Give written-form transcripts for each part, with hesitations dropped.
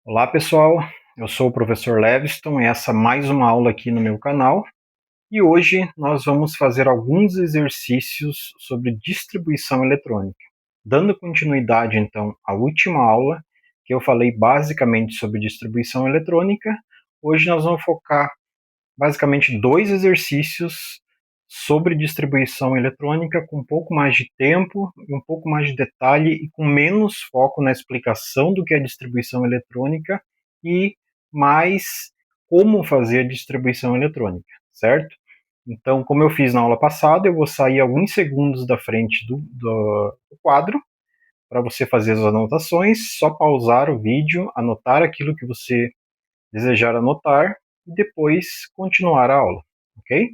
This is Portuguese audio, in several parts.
Olá pessoal, eu sou o professor Leviston e essa é mais uma aula aqui no meu canal. E hoje nós vamos fazer alguns exercícios sobre distribuição eletrônica. Dando continuidade então à última aula, que eu falei basicamente sobre distribuição eletrônica, hoje nós vamos focar basicamente dois exercícios sobre distribuição eletrônica com um pouco mais de tempo e um pouco mais de detalhe e com menos foco na explicação do que é distribuição eletrônica e mais como fazer a distribuição eletrônica, certo? Então, como eu fiz na aula passada, eu vou sair alguns segundos da frente do quadro para você fazer as anotações, só pausar o vídeo, anotar aquilo que você desejar anotar e depois continuar a aula, ok?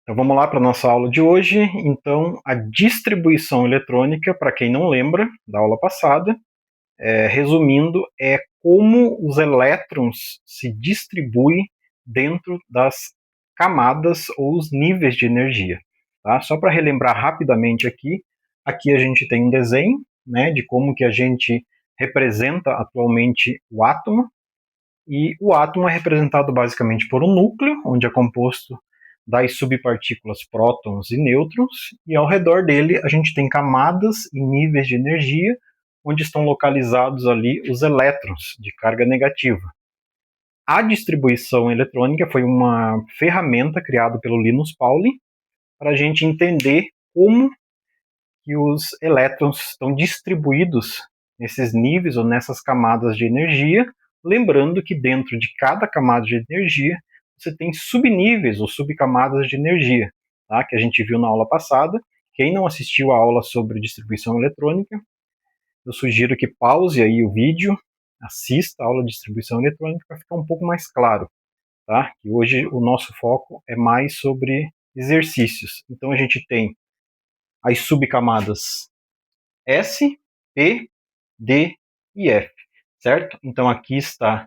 Então vamos lá para a nossa aula de hoje. Então, a distribuição eletrônica, para quem não lembra da aula passada, resumindo, é como os elétrons se distribuem dentro das camadas ou os níveis de energia. Tá? Só para relembrar rapidamente aqui a gente tem um desenho, né, de como que a gente representa atualmente o átomo. E o átomo é representado basicamente por um núcleo, onde é composto das subpartículas prótons e nêutrons, e ao redor dele a gente tem camadas e níveis de energia, onde estão localizados ali os elétrons de carga negativa. A distribuição eletrônica foi uma ferramenta criada pelo Linus Pauling para a gente entender como que os elétrons estão distribuídos nesses níveis ou nessas camadas de energia, lembrando que dentro de cada camada de energia você tem subníveis ou subcamadas de energia, tá? Que a gente viu na aula passada. Quem não assistiu a aula sobre distribuição eletrônica, eu sugiro que pause aí o vídeo, assista a aula de distribuição eletrônica para ficar um pouco mais claro, tá? Que hoje o nosso foco é mais sobre exercícios. Então a gente tem as subcamadas S, P, D e F, certo? Então aqui está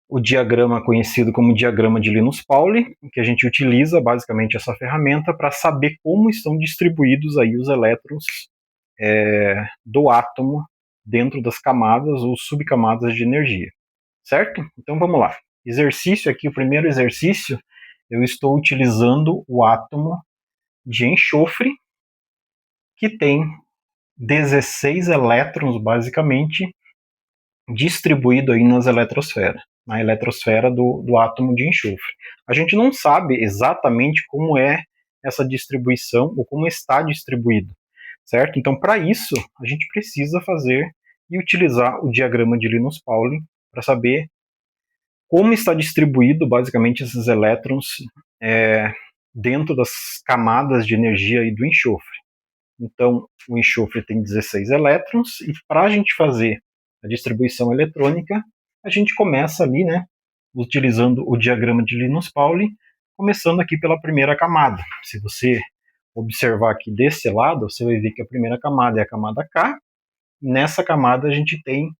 o diagrama conhecido como diagrama de Linus Pauling, que a gente utiliza basicamente essa ferramenta para saber como estão distribuídos aí os elétrons do átomo dentro das camadas ou subcamadas de energia, certo? Então vamos lá. Exercício aqui, o primeiro exercício, eu estou utilizando o átomo de enxofre, que tem 16 elétrons basicamente distribuído aí nas eletrosferas, na eletrosfera do átomo de enxofre. A gente não sabe exatamente como é essa distribuição ou como está distribuído, certo? Então, para isso, a gente precisa fazer e utilizar o diagrama de Linus Pauling para saber como está distribuído basicamente esses elétrons dentro das camadas de energia aí do enxofre. Então, o enxofre tem 16 elétrons e para a gente fazer a distribuição eletrônica, a gente começa ali, né, utilizando o diagrama de Linus Pauling, começando aqui pela primeira camada. Se você observar aqui desse lado, você vai ver que a primeira camada é a camada K. Nessa camada a gente tem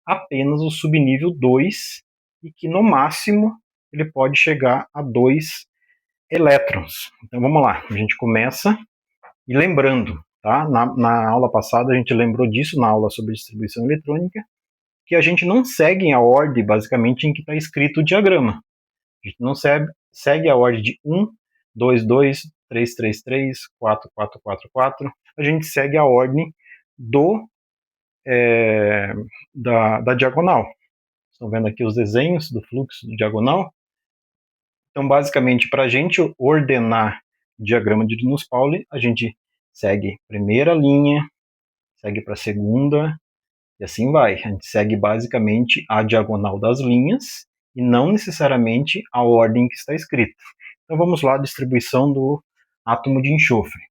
apenas o subnível 2 e que no máximo ele pode chegar a 2 elétrons. Então vamos lá, a gente começa e lembrando, tá? Na aula passada a gente lembrou disso, na aula sobre distribuição eletrônica, que a gente não segue a ordem, basicamente, em que está escrito o diagrama. A gente não segue a ordem de 1, 2, 2, 3, 3, 3, 4, 4, 4, 4. A gente segue a ordem do da diagonal. Estão vendo aqui os desenhos do fluxo do diagonal? Então, basicamente, para a gente ordenar o diagrama de Linus Pauling, a gente segue a primeira linha, segue para a segunda, e assim vai. A gente segue basicamente a diagonal das linhas e não necessariamente a ordem que está escrita. Então vamos lá, a distribuição do átomo de enxofre.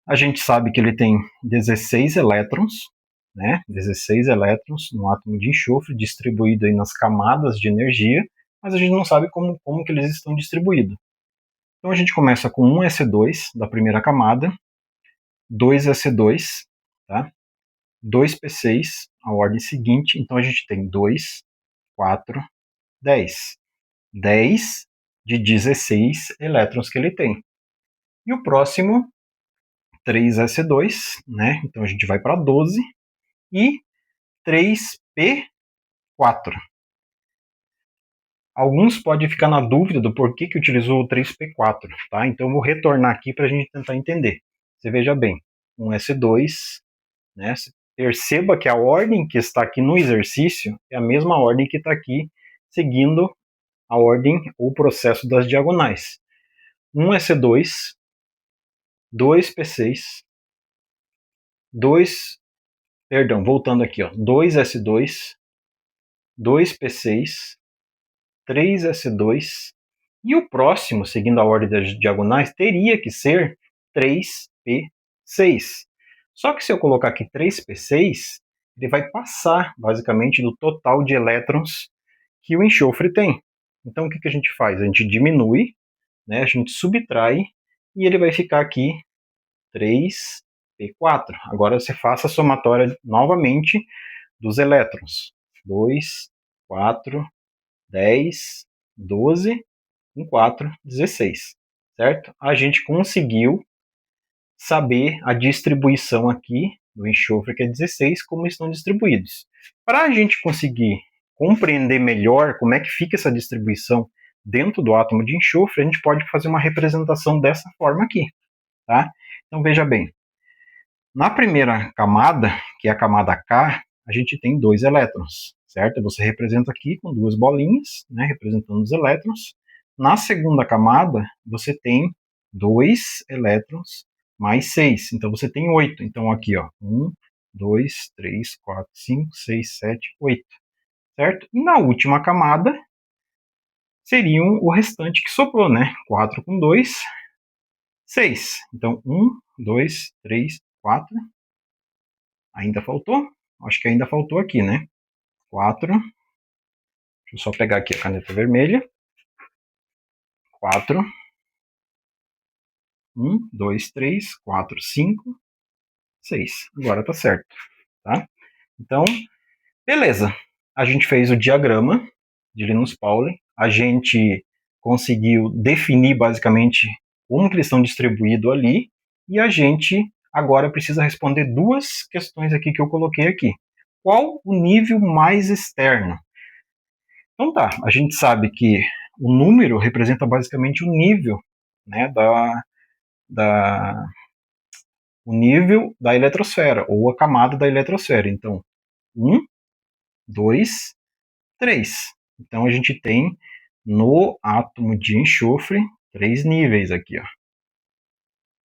A gente sabe que ele tem 16 elétrons, né? 16 elétrons no átomo de enxofre, distribuído aí nas camadas de energia, mas a gente não sabe como que eles estão distribuídos. Então a gente começa com 1 S2 da primeira camada, 2 S2, tá? 2P6, a ordem seguinte, então a gente tem 2, 4, 10. 10 de 16 elétrons que ele tem. E o próximo 3s2, né? Então a gente vai para 12 e 3p4. Alguns podem ficar na dúvida do porquê que utilizou o 3p4, tá? Então eu vou retornar aqui para a gente tentar entender. Você veja bem, um S2, né? Perceba que a ordem que está aqui no exercício é a mesma ordem que está aqui, seguindo a ordem ou processo das diagonais. Um S2, 2P6, voltando aqui, ó, 2S2, 2P6, 3S2, e o próximo, seguindo a ordem das diagonais, teria que ser 3P6. Só que se eu colocar aqui 3P6, ele vai passar, basicamente, do total de elétrons que o enxofre tem. Então, o que a gente faz? A gente diminui, né, a gente subtrai, e ele vai ficar aqui 3P4. Agora você faça a somatória novamente dos elétrons. 2, 4, 10, 12, 4, 16. Certo? A gente conseguiu saber a distribuição aqui do enxofre, que é 16, como estão distribuídos. Para a gente conseguir compreender melhor como é que fica essa distribuição dentro do átomo de enxofre, a gente pode fazer uma representação dessa forma aqui. Tá? Então veja bem, na primeira camada, que é a camada K, a gente tem 2 elétrons, certo? Você representa aqui com 2 bolinhas, né, representando os elétrons. Na segunda camada, você tem 2 elétrons mais 6, então você tem 8. Então aqui, ó, 1, 2, 3, 4, 5, 6, 7, 8, certo? E na última camada, seriam o restante que sobrou, né? 4 com 2, 6. Então, 1, 2, 3, 4. Ainda faltou? Acho que ainda faltou aqui, né? 4. Deixa eu só pegar aqui a caneta vermelha. 4. 1, 2, 3, 4, 5, 6. Agora tá certo, tá? Então, beleza. A gente fez o diagrama de Linus Pauling. A gente conseguiu definir basicamente como que eles estão distribuídos ali. E a gente agora precisa responder 2 questões aqui que eu coloquei aqui. Qual o nível mais externo? Então tá, a gente sabe que o número representa basicamente o nível, né, o nível da eletrosfera, ou a camada da eletrosfera. Então, 1, 2, 3. Então a gente tem no átomo de enxofre 3 níveis aqui, ó.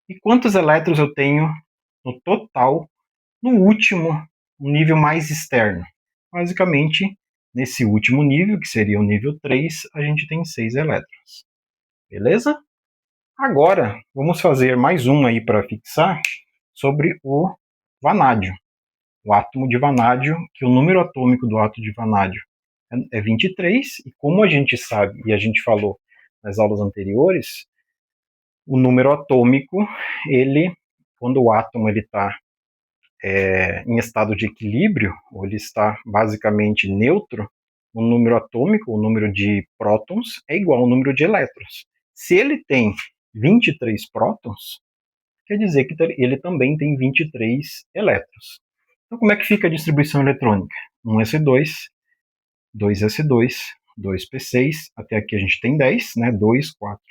E quantos elétrons eu tenho no total no último, nível mais externo? Basicamente, nesse último nível, que seria o nível 3, a gente tem 6 elétrons. Beleza? Agora, vamos fazer mais um aí para fixar sobre o vanádio. O átomo de vanádio, que o número atômico do átomo de vanádio é 23, e como a gente sabe, e a gente falou nas aulas anteriores, o número atômico, ele, quando o átomo está em estado de equilíbrio, ou ele está basicamente neutro, o número atômico, o número de prótons, é igual ao número de elétrons. Se ele tem 23 prótons, quer dizer que ele também tem 23 elétrons. Então, como é que fica a distribuição eletrônica? 1s2, 2s2, 2p6, até aqui a gente tem 10, né? 2, 4,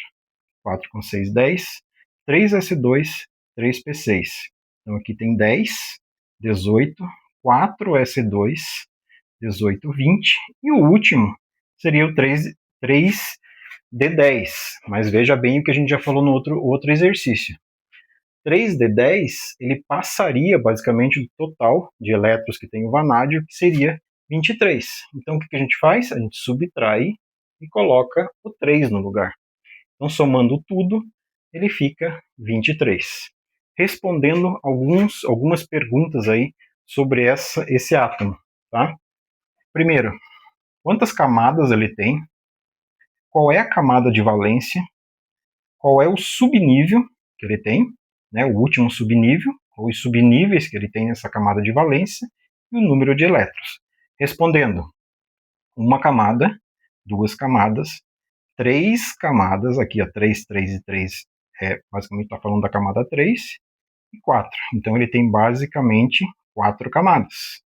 4 com 6, 10, 3s2, 3p6. Então aqui tem 10, 18, 4s2, 18, 20, e o último seria o 3d10. Mas veja bem o que a gente já falou no outro exercício. 3d10, ele passaria basicamente do total de elétrons que tem o vanádio, que seria 23. Então o que a gente faz? A gente subtrai e coloca o 3 no lugar. Então, somando tudo, ele fica 23. Respondendo algumas perguntas aí sobre esse átomo, tá? Primeiro, quantas camadas ele tem? Qual é a camada de valência? Qual é o subnível que ele tem? Né, o último subnível, ou os subníveis que ele tem nessa camada de valência, e o número de elétrons. Respondendo, uma camada, 2 camadas, 3 camadas, aqui ó, 3, 3 e 3, basicamente está falando da camada 3, e 4. Então ele tem basicamente 4 camadas.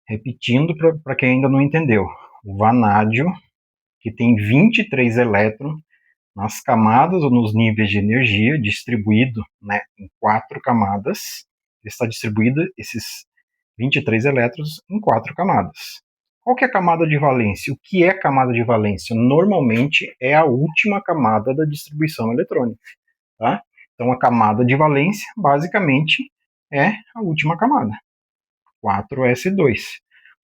Repetindo para quem ainda não entendeu, o vanádio, que tem 23 elétrons nas camadas ou nos níveis de energia, distribuído, né, em 4 camadas, está distribuído esses 23 elétrons em 4 camadas. Qual que é a camada de valência? O que é camada de valência? Normalmente é a última camada da distribuição eletrônica. Tá? Então a camada de valência, basicamente, é a última camada, 4s2.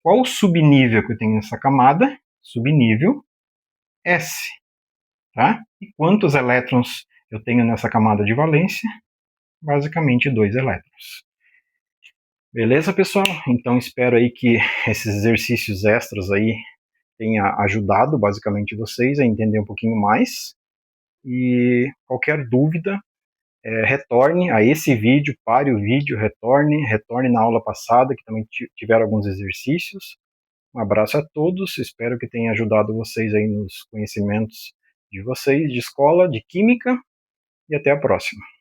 Qual o subnível que eu tenho nessa camada? Subnível S. Tá? E quantos elétrons eu tenho nessa camada de valência? Basicamente 2 elétrons. Beleza, pessoal? Então espero aí que esses exercícios extras aí tenha ajudado basicamente vocês a entender um pouquinho mais. E qualquer dúvida, retorne a esse vídeo, pare o vídeo, retorne na aula passada, que também tiveram alguns exercícios. Um abraço a todos, espero que tenha ajudado vocês aí nos conhecimentos de vocês, de escola, de química, e até a próxima.